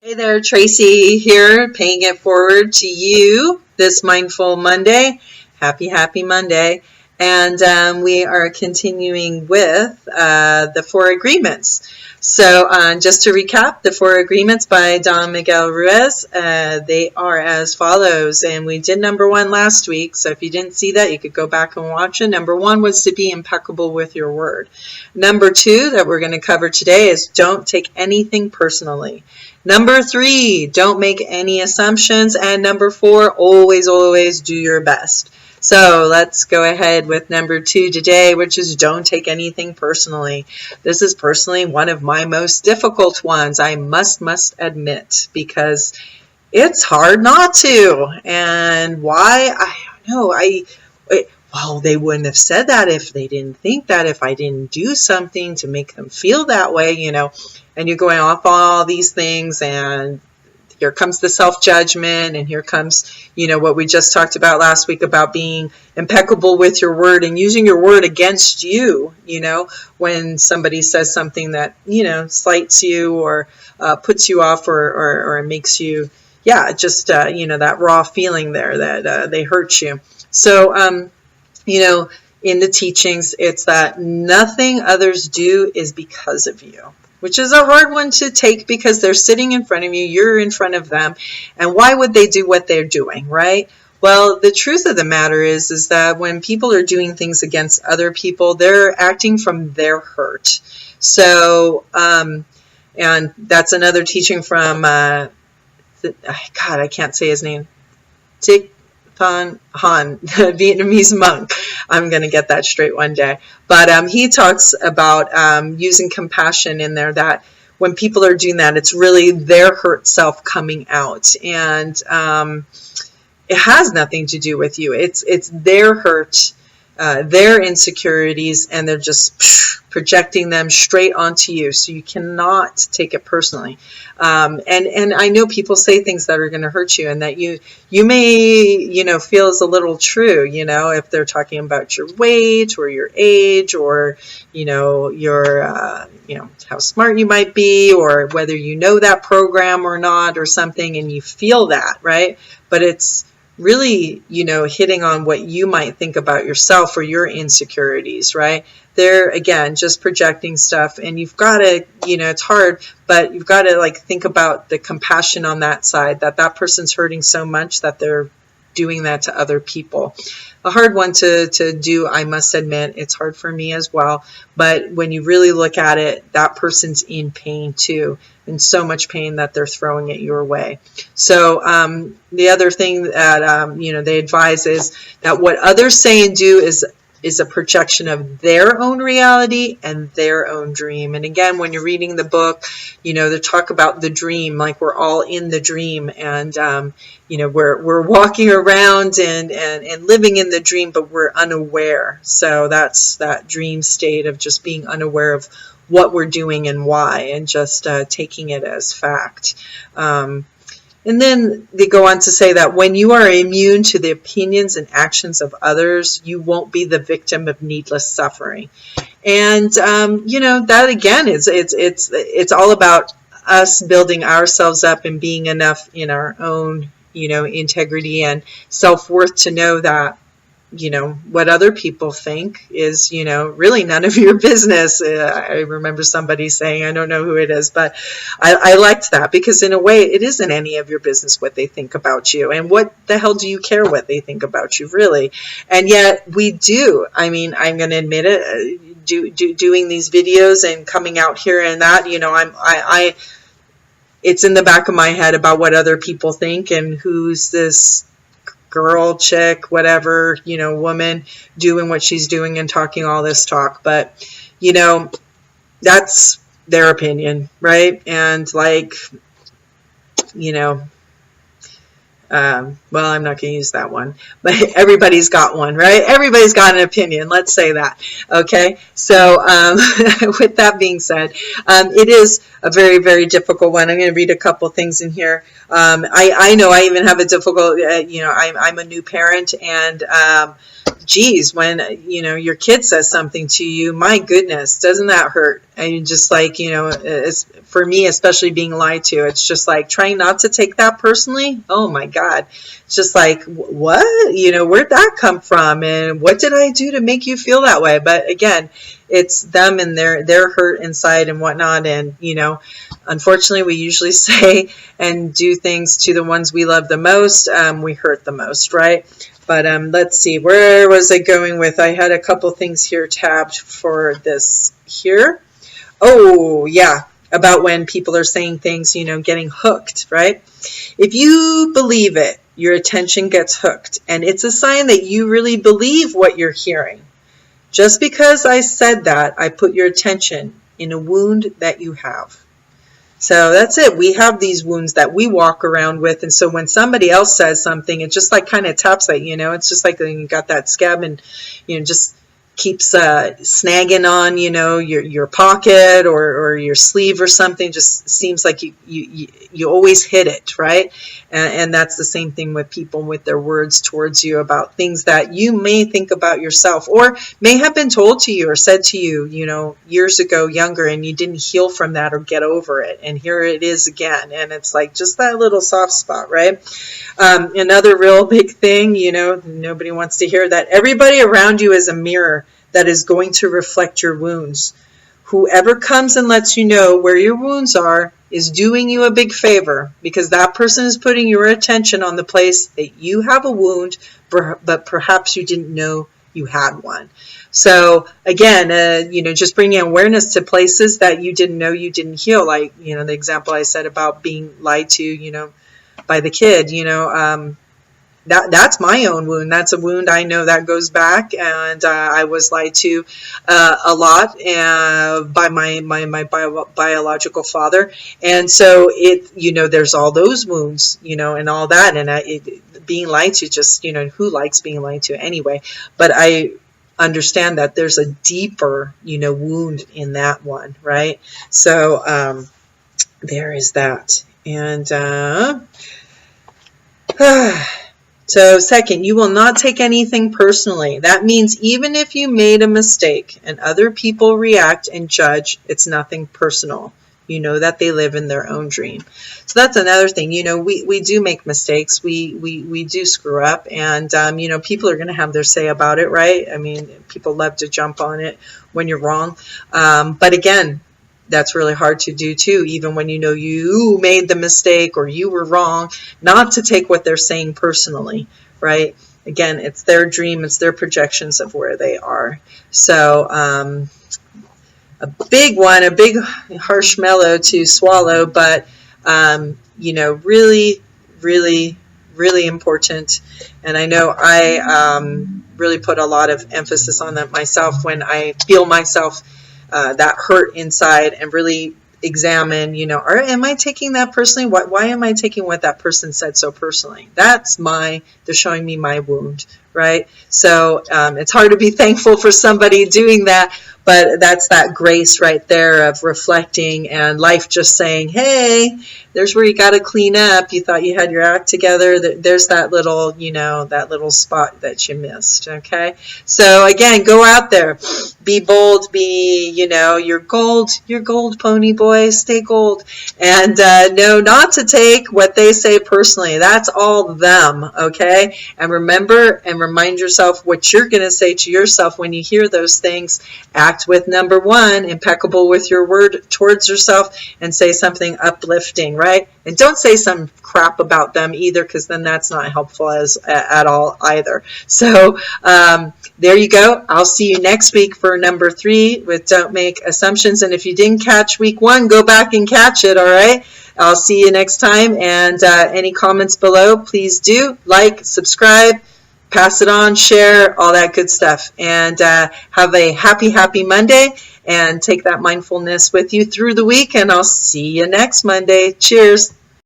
Hey there, Tracy here, paying it forward to you this Mindful Monday. Happy Monday. And we are continuing with the Four Agreements. So just to recap, the Four Agreements by Don Miguel Ruiz, they are as follows. And we did number 1 last week. So if you didn't see that, you could go back and watch it. Number 1 was to be impeccable with your word. Number 2 that we're going to cover today is don't take anything personally. Number 3, don't make any assumptions. And number 4, always do your best. So let's go ahead with number 2 today, which is don't take anything personally. This is personally one of my most difficult ones, I must admit, because it's hard not to. And why? I don't know. Well, they wouldn't have said that if they didn't think that, if I didn't do something to make them feel that way, and you're going off all these things, and here comes the self-judgment, and here comes, what we just talked about last week about being impeccable with your word and using your word against you, when somebody says something that, slights you or puts you off or makes you, just, that raw feeling there that they hurt you. So, in the teachings, it's that nothing others do is because of you, which is a hard one to take because they're sitting in front of you, you're in front of them, and why would they do what they're doing, right? Well, the truth of the matter is that when people are doing things against other people, they're acting from their hurt. So, and that's another teaching from, God, I can't say his name, Thich Nhat Hanh, the Vietnamese monk. I'm going to get that straight one day. But he talks about using compassion in there, that when people are doing that, it's really their hurt self coming out. And it has nothing to do with you. It's their hurt, their insecurities, and they're just projecting them straight onto you. So you cannot take it personally. And I know people say things that are going to hurt you, and that you may, feel is a little true, if they're talking about your weight or your age or, your, how smart you might be, or whether you know that program or not or something, and you feel that, right? But it's really, hitting on what you might think about yourself or your insecurities, right? They're, again, just projecting stuff, and you've got to, it's hard, but you've got to think about the compassion on that side, that person's hurting so much that they're doing that to other people. A hard one to do, I must admit. It's hard for me as well. But when you really look at it, that person's in pain too, in so much pain that they're throwing it your way. So the other thing that they advise is that what others say and do is a projection of their own reality and their own dream. And again, when you're reading the book, they talk about the dream, like we're all in the dream, and we're walking around and living in the dream, but we're unaware. So that's that dream state of just being unaware of what we're doing and why, and just taking it as fact. And then they go on to say that when you are immune to the opinions and actions of others, you won't be the victim of needless suffering. And that again it's all about us building ourselves up and being enough in our own integrity and self-worth to know that what other people think is, really none of your business. I remember somebody saying, I don't know who it is, but I liked that, because in a way it isn't any of your business what they think about you. And what the hell do you care what they think about you, really? And yet we do. I mean, I'm going to admit it, doing these videos and coming out here and that, it's in the back of my head about what other people think and who's this girl, chick, whatever, woman doing what she's doing and talking all this talk. But, that's their opinion, right? And well, I'm not going to use that one, but everybody's got one, right? Everybody's got an opinion. Let's say that. Okay. So, with that being said, it is a very, very difficult one. I'm going to read a couple things in here. I know I even have a difficult, I'm a new parent, and, geez, when, your kid says something to you, my goodness, doesn't that hurt? And just like, it's, for me, especially being lied to, it's just like trying not to take that personally. Oh my God. It's just like, what? Where'd that come from? And what did I do to make you feel that way? But again, it's them and their hurt inside and whatnot. And, unfortunately, we usually say and do things to the ones we love the most. We hurt the most, right? But let's see, where was I going with? I had a couple things here tabbed for this here. Oh, yeah, about when people are saying things, getting hooked, right? If you believe it, your attention gets hooked. And it's a sign that you really believe what you're hearing. Just because I said that, I put your attention in a wound that you have. So that's it. We have these wounds that we walk around with. And so when somebody else says something, it just like kind of taps that, it's just like you got that scab and, just keeps snagging on, your pocket or your sleeve or something. Just seems like you always hit it, right? And that's the same thing with people with their words towards you about things that you may think about yourself or may have been told to you or said to you, years ago, younger, and you didn't heal from that or get over it. And here it is again. And it's like just that little soft spot, right? Another real big thing, nobody wants to hear that. Everybody around you is a mirror that is going to reflect your wounds. Whoever comes and lets you know where your wounds are is doing you a big favor, because that person is putting your attention on the place that you have a wound, but perhaps you didn't know you had one. So again, just bringing awareness to places that you didn't know you didn't heal. Like, the example I said about being lied to, by the kid, that's my own wound. That's a wound I know that goes back, and I was lied to a lot by my biological father, and so there's all those wounds, and all that, and being lied to, just who likes being lied to anyway? But I understand that there's a deeper wound in that one, right? So there is that, and so second, you will not take anything personally. That means even if you made a mistake and other people react and judge, it's nothing personal. You know that they live in their own dream. So that's another thing. We do make mistakes. We do screw up, and people are going to have their say about it, right? I mean, people love to jump on it when you're wrong. But again, that's really hard to do too, even when you made the mistake or you were wrong, not to take what they're saying personally, right? Again, it's their dream, it's their projections of where they are. So a big one, a big harsh mellow to swallow, but really, really, really important. And I know I really put a lot of emphasis on that myself when I feel myself that hurt inside, and really examine, am I taking that personally? Why am I taking what that person said so personally? They're showing me my wound, right? So it's hard to be thankful for somebody doing that, but that's that grace right there of reflecting and life just saying, hey, there's where you got to clean up. You thought you had your act together. There's that little, that little spot that you missed. Okay. So again, go out there, be bold, be, you're gold, pony boy, stay gold, and know not to take what they say personally. That's all them. Okay. And remember and remind yourself what you're going to say to yourself when you hear those things. Act with number one, impeccable with your word towards yourself, and say something uplifting, right? And don't say some crap about them either, because then that's not helpful at all either. So there you go. I'll see you next week for number 3 with Don't Make Assumptions. And if you didn't catch week 1, go back and catch it, all right? I'll see you next time. And any comments below, please do like, subscribe, pass it on, share, all that good stuff. And have a happy Monday, and take that mindfulness with you through the week. And I'll see you next Monday. Cheers.